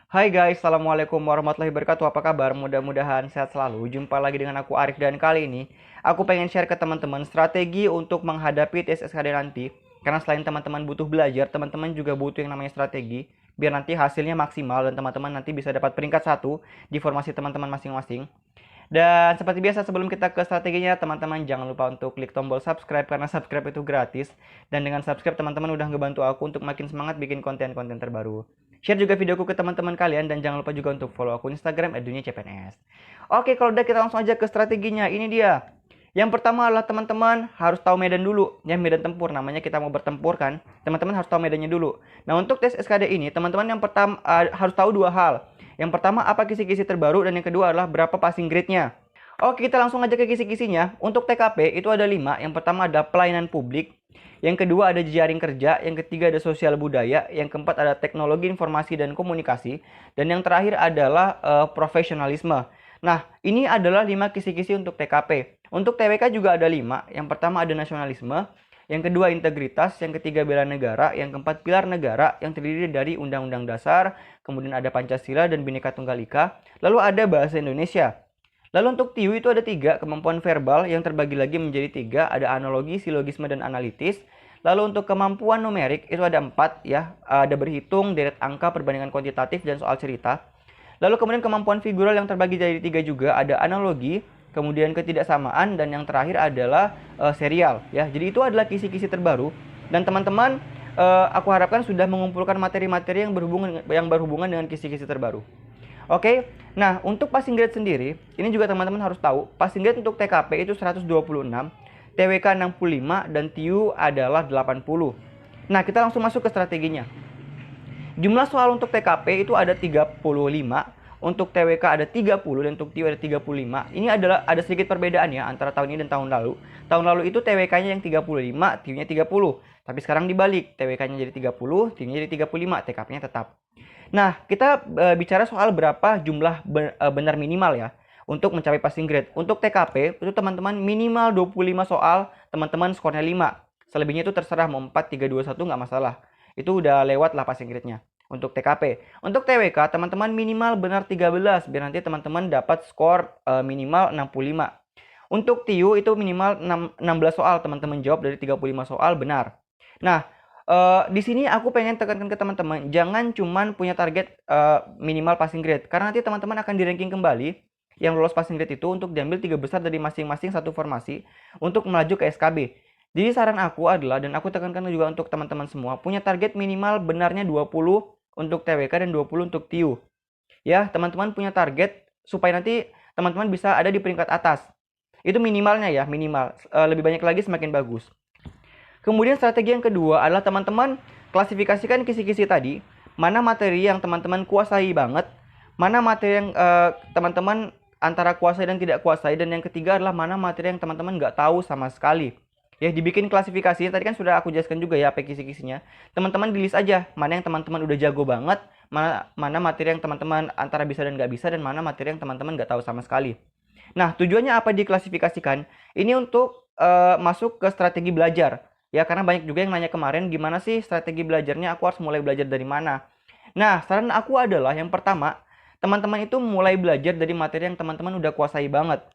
Hai guys, Assalamualaikum warahmatullahi wabarakatuh. Apa kabar? Mudah-mudahan sehat selalu. Jumpa lagi dengan aku Arif dan kali ini aku pengen share ke teman-teman strategi untuk menghadapi tes SKD nanti. Karena selain teman-teman butuh belajar, teman-teman juga butuh yang namanya strategi biar nanti hasilnya maksimal dan teman-teman nanti bisa dapat peringkat satu di formasi teman-teman masing-masing. Dan seperti biasa sebelum kita ke strateginya, teman-teman jangan lupa untuk klik tombol subscribe karena subscribe itu gratis. Dan dengan subscribe teman-teman udah ngebantu aku untuk makin semangat bikin konten-konten terbaru. Share juga videoku ke teman-teman kalian dan jangan lupa juga untuk follow aku Instagram @dunia_cpns. Oke, kalau udah kita langsung aja ke strateginya. Ini dia. Yang pertama adalah teman-teman harus tahu medan dulu. Ya, medan tempur namanya kita mau bertempur kan. Teman-teman harus tahu medannya dulu. Nah, untuk tes SKD ini, teman-teman yang pertama harus tahu dua hal. Yang pertama, apa kisi-kisi terbaru, dan yang kedua adalah berapa passing grade-nya. Oke, kita langsung aja ke kisi-kisinya. Untuk TKP itu ada 5. Yang pertama ada pelayanan publik. Yang kedua ada jejaring kerja. Yang ketiga ada sosial budaya. Yang keempat ada teknologi informasi dan komunikasi. Dan yang terakhir adalah profesionalisme. Nah, ini adalah 5 kisi-kisi untuk TKP. Untuk TWK juga ada 5. Yang pertama ada nasionalisme. Yang kedua integritas, yang ketiga bela negara, yang keempat pilar negara yang terdiri dari Undang-Undang Dasar, kemudian ada Pancasila dan Bhinneka Tunggal Ika, lalu ada bahasa Indonesia. Lalu untuk TIU itu ada 3, kemampuan verbal yang terbagi lagi menjadi 3, ada analogi, silogisme, dan analitis. Lalu untuk kemampuan numerik itu ada 4 ya, ada berhitung, deret angka, perbandingan kuantitatif, dan soal cerita. Lalu kemudian kemampuan figural yang terbagi jadi 3 juga, ada analogi, kemudian ketidaksamaan, dan yang terakhir adalah serial ya. Jadi itu adalah kisi-kisi terbaru dan teman-teman aku harapkan sudah mengumpulkan materi-materi yang berhubungan dengan kisi-kisi terbaru. Oke. Nah, untuk passing grade sendiri, ini juga teman-teman harus tahu, passing grade untuk TKP itu 126, TWK 65 dan TIU adalah 80. Nah, kita langsung masuk ke strateginya. Jumlah soal untuk TKP itu ada 35, untuk TWK ada 30 dan untuk TIU ada 35. Ini adalah ada sedikit perbedaan ya antara tahun ini dan tahun lalu. Tahun lalu itu TWK-nya yang 35, TIU-nya 30. Tapi sekarang dibalik, TWK-nya jadi 30, TIU-nya jadi 35, TKP-nya tetap. Nah, kita bicara soal berapa jumlah benar minimal ya untuk mencapai passing grade. Untuk TKP itu teman-teman minimal 25 soal, teman-teman skornya 5. Selebihnya itu terserah mau 4, 3, 2, 1 nggak masalah. Itu udah lewat lah passing grade-nya. Untuk TKP. Untuk TWK, teman-teman minimal benar 13, biar nanti teman-teman dapat skor minimal 65. Untuk TIU itu minimal 16 soal, teman-teman jawab dari 35 soal benar. Nah, di sini aku pengen tekankan ke teman-teman, jangan cuman punya target minimal passing grade, karena nanti teman-teman akan di-ranking kembali yang lolos passing grade itu untuk diambil 3 besar dari masing-masing satu formasi untuk melaju ke SKB. Jadi saran aku adalah, dan aku tekankan juga untuk teman-teman semua, punya target minimal benarnya 20 untuk TWK dan 20 untuk TIU. Ya, teman-teman punya target supaya nanti teman-teman bisa ada di peringkat atas. Itu minimalnya ya, minimal. Lebih banyak lagi semakin bagus. Kemudian strategi yang kedua adalah teman-teman klasifikasikan kisi-kisi tadi, mana materi yang teman-teman kuasai banget, mana materi yang teman-teman antara kuasai dan tidak kuasai, dan yang ketiga adalah mana materi yang teman-teman nggak tahu sama sekali. Ya, dibikin klasifikasinya tadi kan sudah aku jelaskan juga ya apa kisi-kisinya. Teman-teman di list aja mana yang teman-teman udah jago banget, mana materi yang teman-teman antara bisa dan nggak bisa, dan mana materi yang teman-teman nggak tahu sama sekali. Nah, tujuannya apa diklasifikasikan? Ini untuk masuk ke strategi belajar. Ya, karena banyak juga yang nanya kemarin, gimana sih strategi belajarnya, aku harus mulai belajar dari mana? Nah, saran aku adalah yang pertama, teman-teman itu mulai belajar dari materi yang teman-teman udah kuasai banget.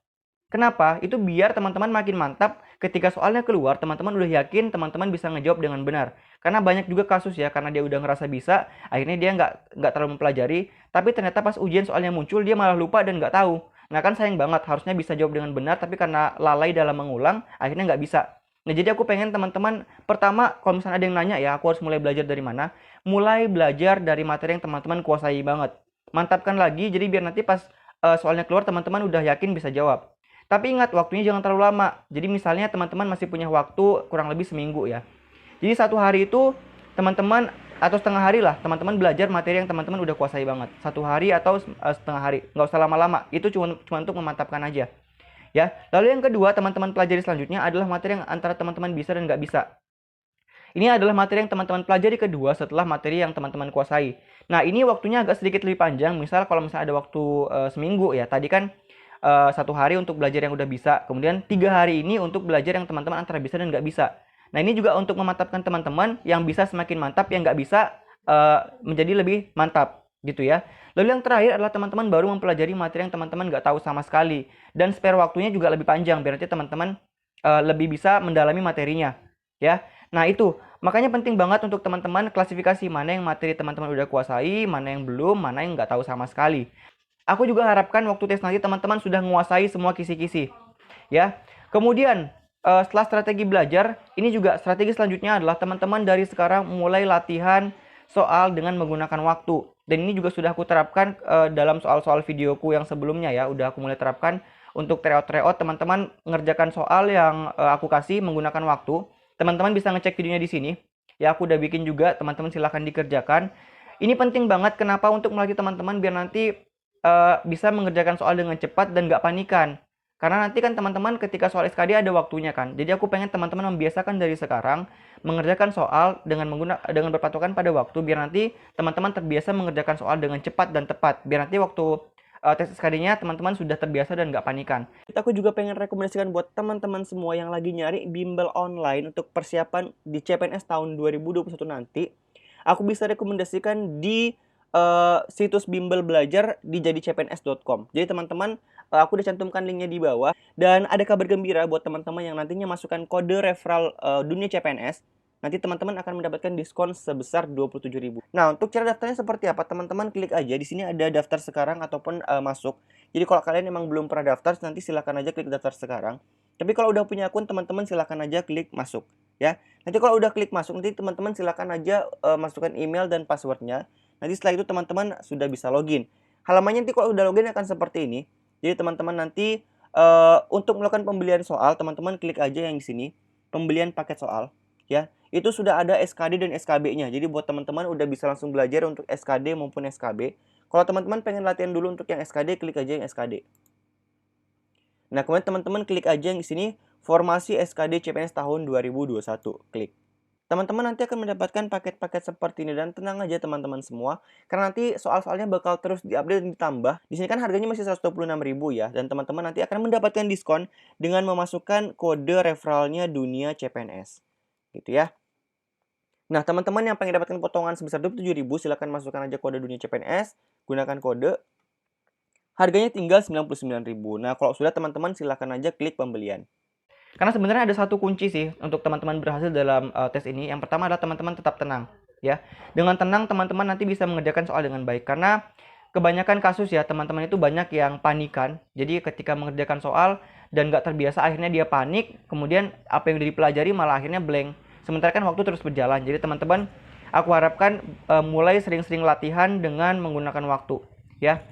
Kenapa? Itu biar teman-teman makin mantap ketika soalnya keluar, teman-teman udah yakin teman-teman bisa ngejawab dengan benar. Karena banyak juga kasus ya, karena dia udah ngerasa bisa, akhirnya dia nggak terlalu mempelajari, tapi ternyata pas ujian soalnya muncul, dia malah lupa dan nggak tahu. Nah kan sayang banget, harusnya bisa jawab dengan benar, tapi karena lalai dalam mengulang, akhirnya nggak bisa. Nah, jadi aku pengen teman-teman, pertama, kalau misalnya ada yang nanya ya, aku harus mulai belajar dari mana? Mulai belajar dari materi yang teman-teman kuasai banget. Mantapkan lagi, jadi biar nanti pas soalnya keluar, teman-teman udah yakin bisa jawab. Tapi ingat, waktunya jangan terlalu lama. Jadi misalnya teman-teman masih punya waktu kurang lebih seminggu ya. Jadi satu hari itu, teman-teman, atau setengah hari lah, teman-teman belajar materi yang teman-teman udah kuasai banget. Satu hari atau setengah hari, nggak usah lama-lama. Itu cuma untuk memantapkan aja. Ya, lalu yang kedua teman-teman pelajari selanjutnya adalah materi yang antara teman-teman bisa dan nggak bisa. Ini adalah materi yang teman-teman pelajari kedua setelah materi yang teman-teman kuasai. Nah, ini waktunya agak sedikit lebih panjang. Misal kalau misalnya ada waktu seminggu ya, tadi kan satu hari untuk belajar yang udah bisa. Kemudian 3 hari ini untuk belajar yang teman-teman antara bisa dan nggak bisa. Nah, ini juga untuk memantapkan teman-teman yang bisa semakin mantap, yang nggak bisa menjadi lebih mantap. gitu ya. Lalu yang terakhir adalah teman-teman baru mempelajari materi yang teman-teman nggak tahu sama sekali. Dan spare waktunya juga lebih panjang, biar nanti teman-teman lebih bisa mendalami materinya. Ya, nah itu. Makanya penting banget untuk teman-teman klasifikasi mana yang materi teman-teman udah kuasai, mana yang belum, mana yang nggak tahu sama sekali. Aku juga harapkan waktu tes nanti teman-teman sudah menguasai semua kisi-kisi. Ya, kemudian setelah strategi belajar, ini juga strategi selanjutnya adalah teman-teman dari sekarang mulai latihan soal dengan menggunakan waktu. Dan ini juga sudah aku terapkan dalam soal-soal videoku yang sebelumnya ya. Udah aku mulai terapkan untuk tryout-tryout teman-teman mengerjakan soal yang aku kasih menggunakan waktu. Teman-teman bisa ngecek videonya di sini. Ya, aku udah bikin juga, teman-teman silahkan dikerjakan. Ini penting banget kenapa untuk melatih teman-teman biar nanti bisa mengerjakan soal dengan cepat dan nggak panikan. Karena nanti kan teman-teman ketika soal SKD ada waktunya kan. Jadi aku pengen teman-teman membiasakan dari sekarang mengerjakan soal dengan berpatokan pada waktu biar nanti teman-teman terbiasa mengerjakan soal dengan cepat dan tepat. Biar nanti waktu tes SKD-nya teman-teman sudah terbiasa dan nggak panikan. Aku juga pengen rekomendasikan buat teman-teman semua yang lagi nyari bimbel online untuk persiapan di CPNS tahun 2021 nanti. Aku bisa rekomendasikan di situs bimbel belajar di jadicpns.com. Jadi teman-teman, aku udah cantumkan linknya di bawah. Dan ada kabar gembira buat teman-teman yang nantinya masukkan kode referral dunia CPNS. Nanti teman-teman akan mendapatkan diskon sebesar 27.000. Nah, untuk cara daftarnya seperti apa? Teman-teman klik aja. Di sini ada daftar sekarang ataupun masuk. Jadi kalau kalian emang belum pernah daftar, nanti silahkan aja klik daftar sekarang. Tapi kalau udah punya akun, teman-teman silahkan aja klik masuk. Ya, nanti kalau udah klik masuk, nanti teman-teman silahkan aja masukkan email dan passwordnya. Nanti setelah itu teman-teman sudah bisa login. Halamannya nanti kalau udah login akan seperti ini. Jadi teman-teman nanti untuk melakukan pembelian soal, teman-teman klik aja yang di sini, pembelian paket soal, ya. Itu sudah ada SKD dan SKB-nya. Jadi buat teman-teman udah bisa langsung belajar untuk SKD maupun SKB. Kalau teman-teman pengen latihan dulu untuk yang SKD, klik aja yang SKD. Nah, kemudian teman-teman klik aja yang di sini, formasi SKD CPNS tahun 2021, klik. Teman-teman nanti akan mendapatkan paket-paket seperti ini dan tenang aja teman-teman semua karena nanti soal-soalnya bakal terus diupdate dan ditambah. Di sini kan harganya masih 126.000 ya dan teman-teman nanti akan mendapatkan diskon dengan memasukkan kode referralnya dunia CPNS. Gitu ya. Nah, teman-teman yang pengen dapatkan potongan sebesar 27.000 silahkan masukkan aja kode dunia CPNS, gunakan kode. Harganya tinggal 99.000. Nah, kalau sudah teman-teman silahkan aja klik pembelian. Karena sebenarnya ada satu kunci sih untuk teman-teman berhasil dalam tes ini. Yang pertama adalah teman-teman tetap tenang, ya. Dengan tenang teman-teman nanti bisa mengerjakan soal dengan baik. Karena kebanyakan kasus ya teman-teman itu banyak yang panikan. Jadi ketika mengerjakan soal dan nggak terbiasa akhirnya dia panik. Kemudian apa yang udah dipelajari malah akhirnya blank. Sementara kan waktu terus berjalan. Jadi teman-teman aku harapkan mulai sering-sering latihan dengan menggunakan waktu, ya.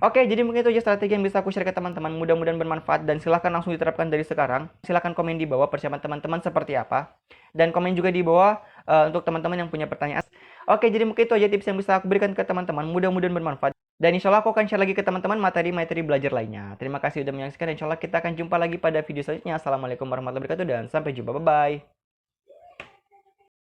Oke, jadi mungkin itu aja strategi yang bisa aku share ke teman-teman. Mudah-mudahan bermanfaat dan silahkan langsung diterapkan dari sekarang. Silahkan komen di bawah persiapan teman-teman seperti apa. Dan komen juga di bawah untuk teman-teman yang punya pertanyaan. Oke, jadi mungkin itu aja tips yang bisa aku berikan ke teman-teman. Mudah-mudahan bermanfaat. Dan insya Allah aku akan share lagi ke teman-teman materi-materi belajar lainnya. Terima kasih sudah menyaksikan. Insya Allah kita akan jumpa lagi pada video selanjutnya. Assalamualaikum warahmatullahi wabarakatuh dan sampai jumpa. Bye-bye.